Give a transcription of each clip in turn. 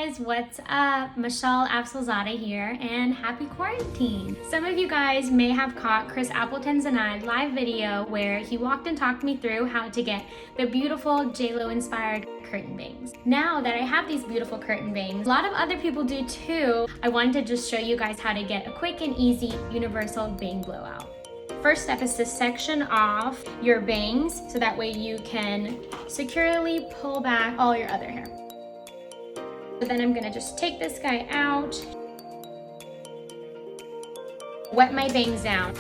guys, what's up? Michelle Afsalzadeh here, and happy quarantine. Some of you guys may have caught Chris Appleton's and I live video where he walked and talked me through how to get the beautiful JLo inspired curtain bangs. Now that I have these beautiful curtain bangs, a lot of other people do too, I wanted to just show you guys how to get a quick and easy universal bang blowout. First step is to section off your bangs so that way you can securely pull back all your other hair. So then I'm gonna just take this guy out, wet my bangs down.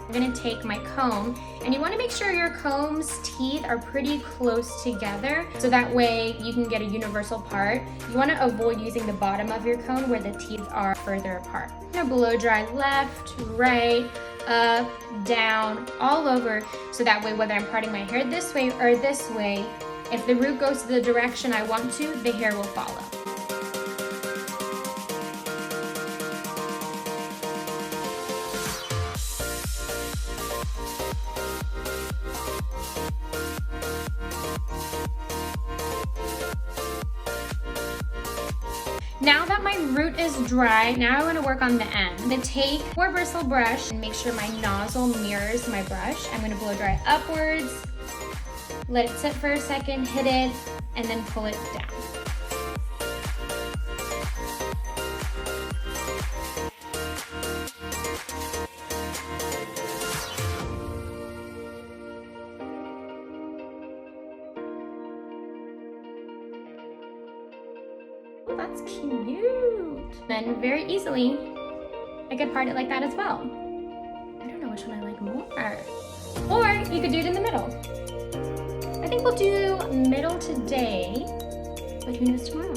I'm gonna take my comb, and you wanna make sure your comb's teeth are pretty close together so that way you can get a universal part. You wanna avoid using the bottom of your comb where the teeth are further apart. I'm gonna blow dry left, right, up, down, all over, so that way whether I'm parting my hair this way or this way, if the root goes to the direction I want to, the hair will follow. Now that my root is dry, now I want to work on the end. I'm going to take a bristle brush and make sure my nozzle mirrors my brush. I'm going to blow dry upwards, let it sit for a second, hit it, and then pull it down. Oh, that's cute. Then very easily, I could part it like that as well. I don't know which one I like more. Or you could do it in the middle. I think we'll do middle today, but who knows tomorrow.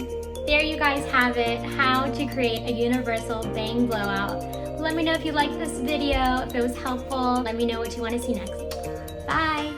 There you guys have it, how to create a universal bang blowout. Let me know if you liked this video, if it was helpful. Let me know what you want to see next. Bye.